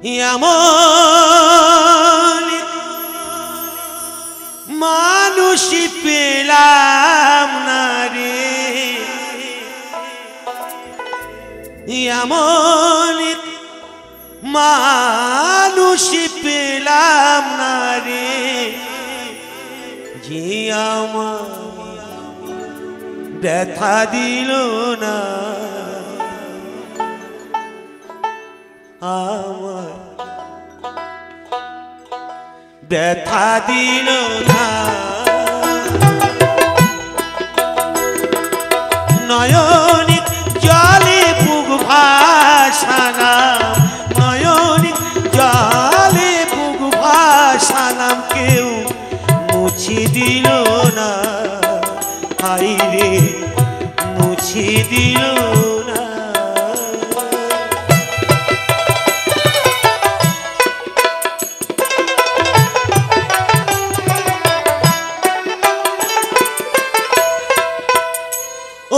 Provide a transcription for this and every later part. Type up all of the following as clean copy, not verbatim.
এমন মানুষ পেলাম না রে, এমন মানুষ পেলাম না রে, যে আমার ব্যথা দিল না, আমার ব্যথা দিল না। নয়নি জলে বুক ভাসালাম, নয়নি জলে বুক ভাসালাম, কেউ মুছে দিল না, হাই রে মুছে দিল না।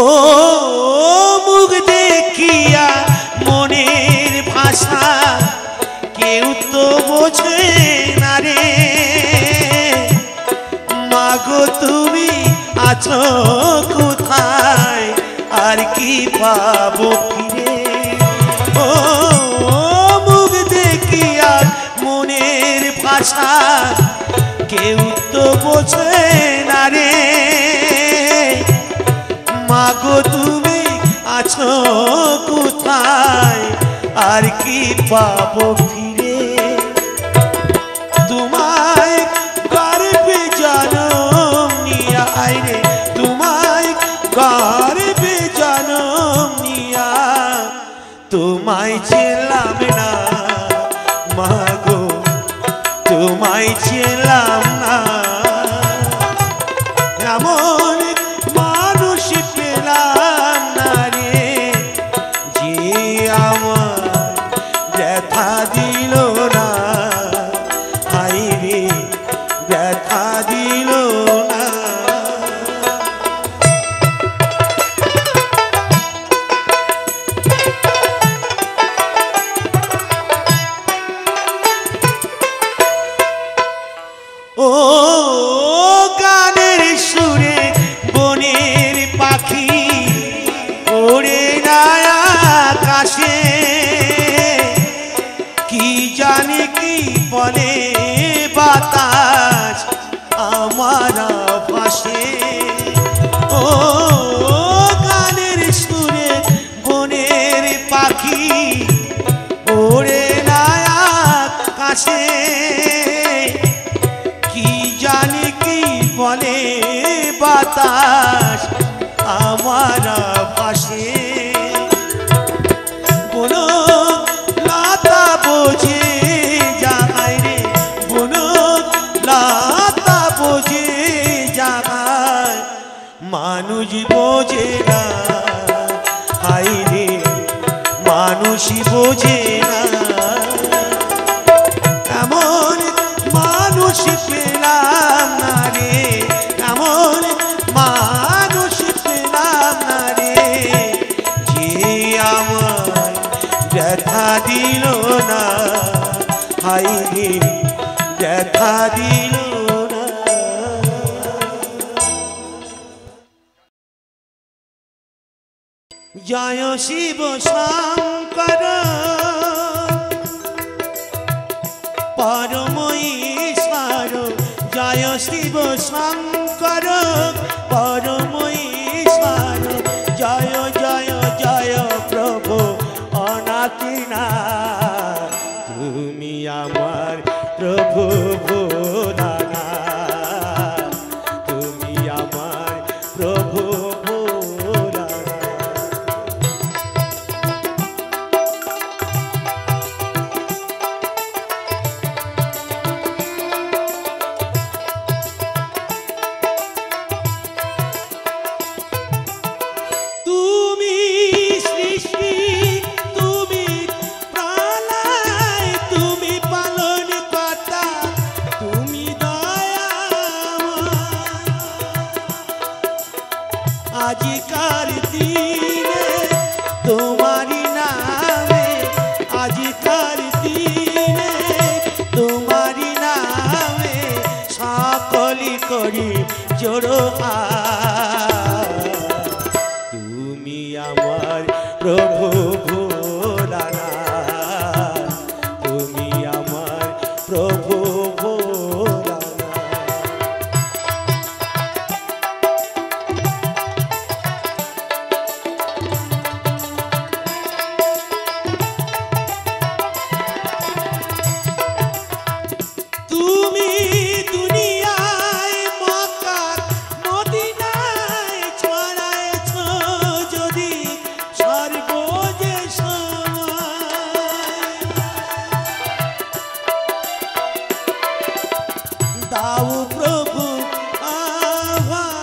ও মুখ দেখিয়া মনের ভাষা কেউ তো বোঝে না রে, মাগো তুমি আছো কোথায়, আর কি পাবো ফিরে। ও মুখ দেখিয়া মনের ভাষা কেউ তো বোঝে না রে, মাগো তুমি আছো কোথায়, আর কি পাবো ফিরে। তোমায় গর্বে জনম নিয়া রে, তোমায় গর্বে জনম নিয়া তোমায় ছিলাম না, মাগো তোমায় ছিলাম না। এমন মানুষ পেলাম না রে, যে আমার ব্যথা দিল না, হাই রে ব্যথা দিল না। ও গানের সুরে বনের পাখি ওড়ে না আকাশে, কি জানে কি বলে বাতাস আমার পাশে। ও গানের সুরে বনের পাখি ওড়ে না আকাশে, কি জানি কি বলে বাতাস আমার পাশে। কোনো লতা বোঝে জাগায় রে, কোনো লতা বোঝে জাগায়, মানুষ বোঝে না, হাই রে মানুষ বোঝে না। এমন মানুষ পেলাম না রে, এমন মানুষ পেলাম না রে, যে আমার ব্যথা দিল না, হাই রে ব্যথা দিল না। জয় শিব শঙ্কর পরম ঈশ্বর, জয় শিব শঙ্কর পরম ঈশ্বর, জয় জয় জয় প্রভু অনাথনাথ, তুমি আমার প্রভু ভোলানাথ, তুমি আমার প্রভু ভোলানাথ। আজিকার দিনে তোমারি নামে, আজিকার দিনে করি জোড়ো তুমি আমার প্রভু ভোলানাথ, তুমি আমার প্রভু ভোলানাথ। তুমি দুনিয়ায় মক্কা মদিনায় ছড়ায়েছ যদি স্বর্গ যে সময়, দাও প্রভু আভায়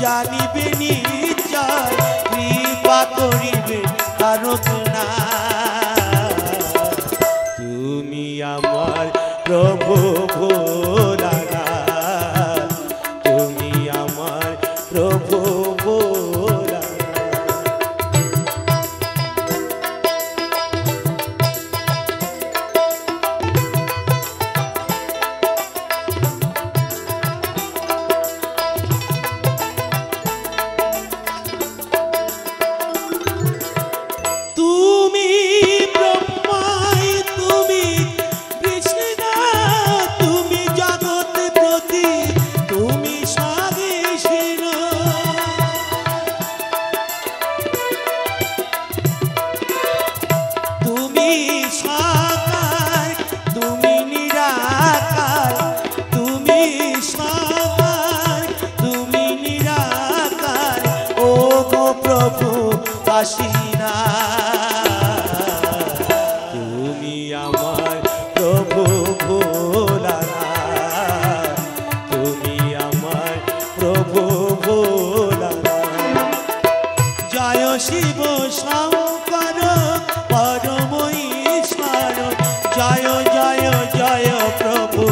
জানিবে নিশ্চয় কৃপা করিবে তারকনা, তুমি আমার প্রভু ভোলানাথ, তুমি আমার প্রভু ভোলানাথ। তুমি ব্রহ্মায়, তুমি কৃষ্ণা, তুমি জগৎপতি, তুমি স্বাধীন, তুমি সাকার, তুমি নিরাকার, তুমি সাকার, তুমি নিরাকার, ও গো প্রভু কাশীনা, তুমি আমার প্রভু ভোলানাথ, তুমি আমার প্রভু ভোলানাথ। জয় শিব শঙ্কর পরম ঈশ্বর, জয় জয় জয় প্রভু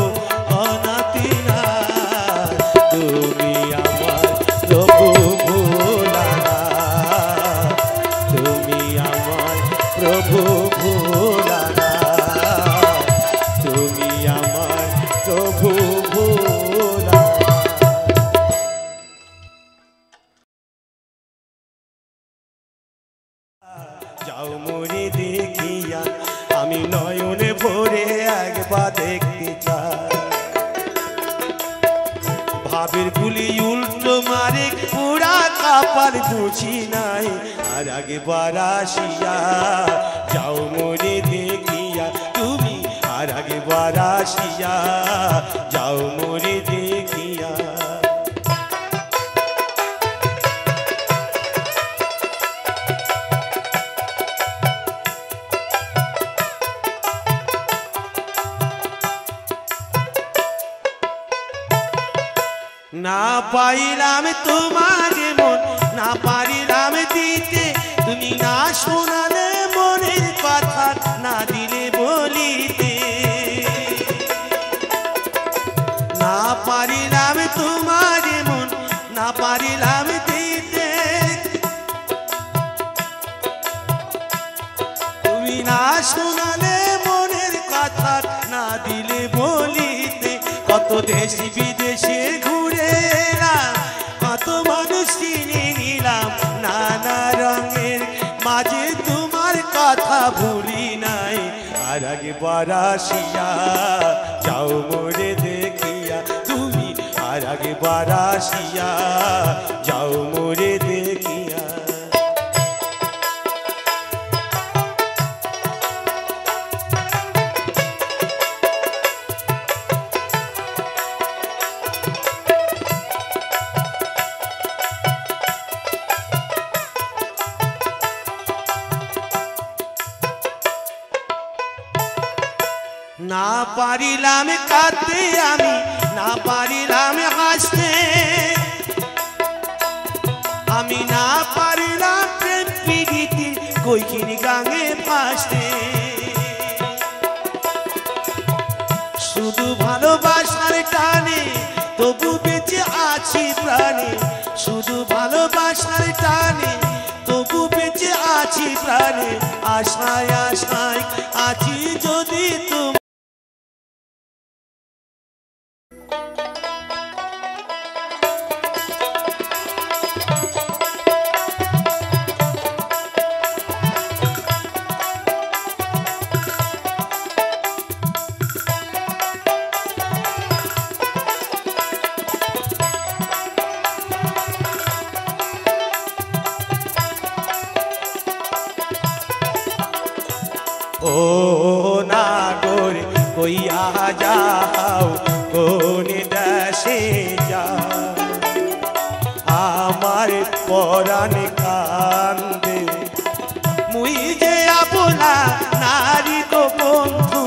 অনাথিনাথ, তুমি আমার প্রভু ভোলানাথ, তুমি আমার প্রভু ভোলানাথ, তুমি আমার প্রভু ভোলানাথ। যাও মোরে দেখিয়া আমি নয়নে ভরে একবার দেখতে চাই, ভাবের গুলি উল্টো মারে পুরা কাপার বুঝি নাই, আর একবার আসিয়া যাও মোরে দেখিয়া তুমি, আর একবার আসিয়া যাও মোরে দেখিয়া। না পাইলাম তোমার মন, না পারিলাম দিতে, তুমি না শোনালে মনের কথা, না দিলে বলিতে। না পারিলাম তোমার মন, না পারিলাম দিতে, তুমি না শোনালে মনের কথা, না দিলে বলিতে। কত দেশি বিদেশে ঘুরে এলাম, কত মানুষ চিনে নিলাম, নানা রঙের মাঝে তোমার কথা ভুলি নাই, আর একবার আসিয়া যাও মোরে দেখিয়া তুমি, আর একবার আসিয়া যাও মোরে দেখিয়া। না পারিলাম কাঁদতে আমি, না পারিলাম হাসতে, আমি না পারিলাম প্রেম প্রীতি কইখিনি গাঙে ফাঁসতে। ভালোবাসার টানে তবু বেঁচে আছি প্রাণে শুধু ভালোবাসার টানে তবু বেঁচে আছি প্রাণে আশায় আশায় আছি যদি তুমি ও নাগর কইয়া যাও কোন দেশে যাও আমার পরাণ কান্দে মুই যে আবলা নারী গো বন্ধু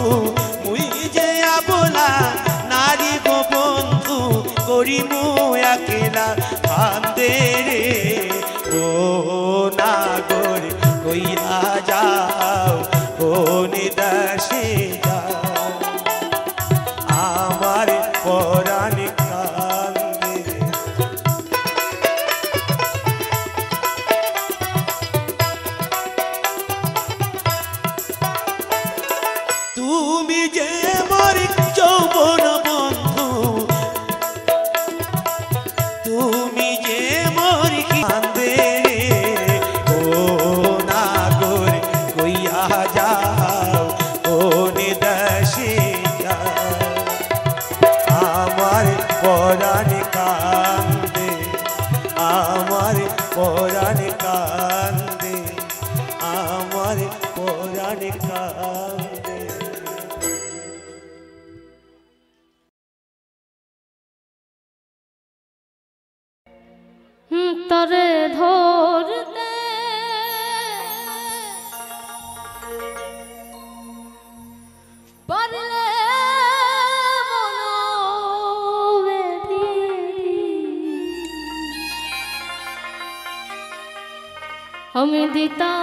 মুই যে আবলা নারী গো বন্ধু করিমু একলা কান্দে রে ও নাগর কইয়া যাও কোন দেশে যাও আমার পরাণ কান্দে তুমি যে মোর যৌবন বন্ধু তুমি যে মোর কান্দে ও নাগর কইয়া যাও কোন দেশে যাও আমার পরাণ কান্দে আমার পরাণ কান্দে আমার পরাণ কান্দে তরে ধরতে পারলে আমি দিতা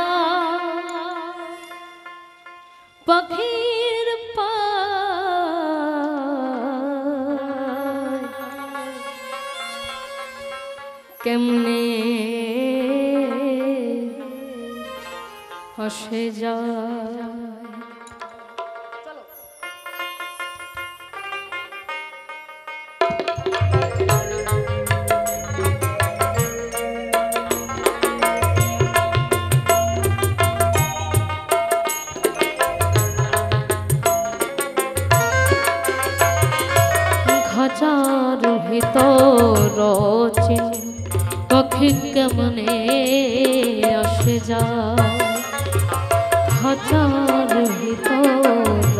পাখির পায় কেমনে হসে যায় খাঁচার ভিতর চিন পাখি কেমনে আসে যায় খাঁচার ভিতর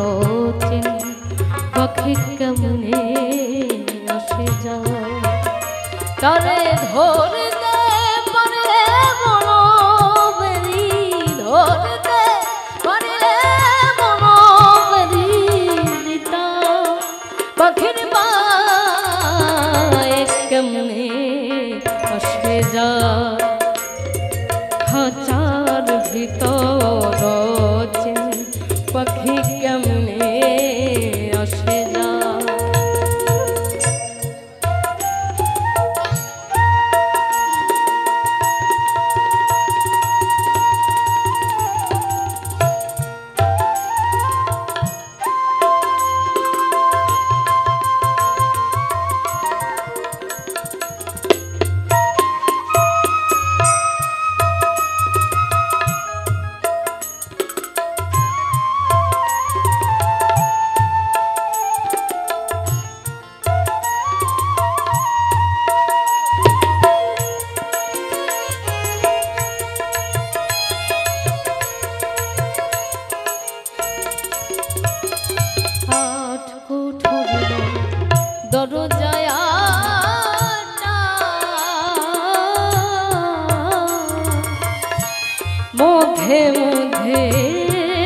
চিন পাখি কেমনে আসে যায় তারে ধরতে পারলে মনোবেরি ধরতে পারলে মনোবেরি দিতা পাখির পায় কেমনে আসে যায় খাঁচার ভিতর চিন পাখি কেমনে আসে যায় মধ্যে মধ্যে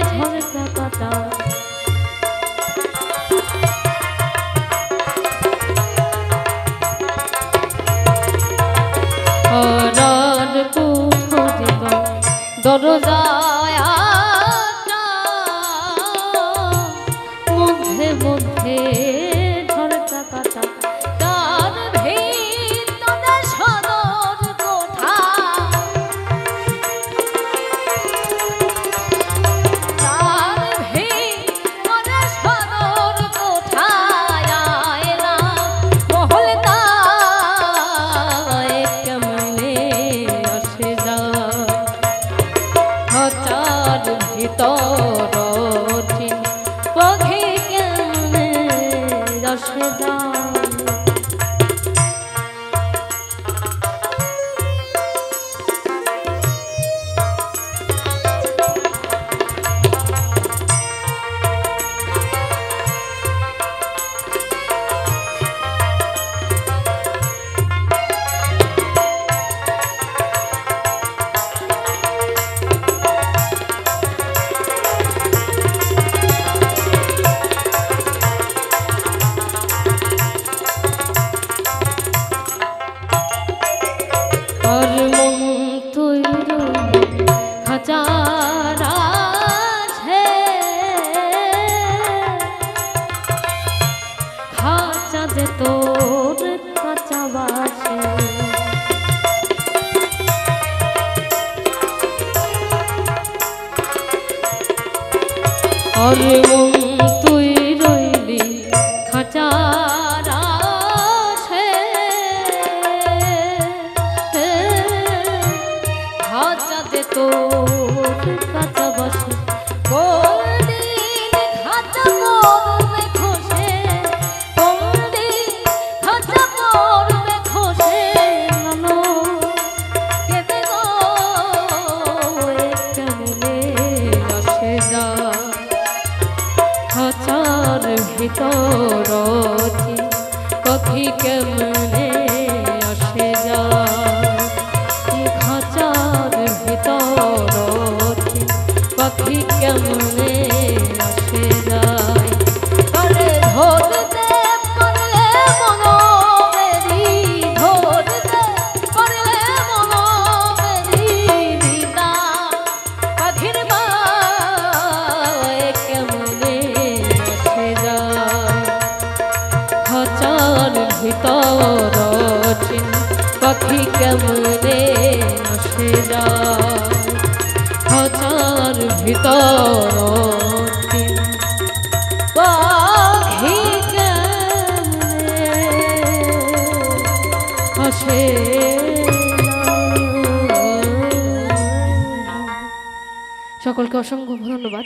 ঝলকা কাটা হরদ কুঠরিব দরজায় মধ্যে মধ্যে আরে মন তুই রইলি খাঁচারা খাঁচাতে তোর কাঁচা বাসে কোনদিন খাঁচা পড়বে খসে কোনদিন খাঁচা পড়বে খসে নানো কেঁদে গো কেমনে আসে যা খাঁচার ভিতর পাখি কেমনে আসে যা খাঁচার ভিতর পাখি কেমনে আসে যায় আরে ধরতে পারলে মনোবেরি ধরতে পারলে মনোবেরি দিদা পাখির বায় কেমনে আসে যায় খাঁচার ভিতর পাখি কেমনে আসে যায় খাঁচার ভিতর পাখি কেমনে আসে সকলকে অসংখ্য ধন্যবাদ।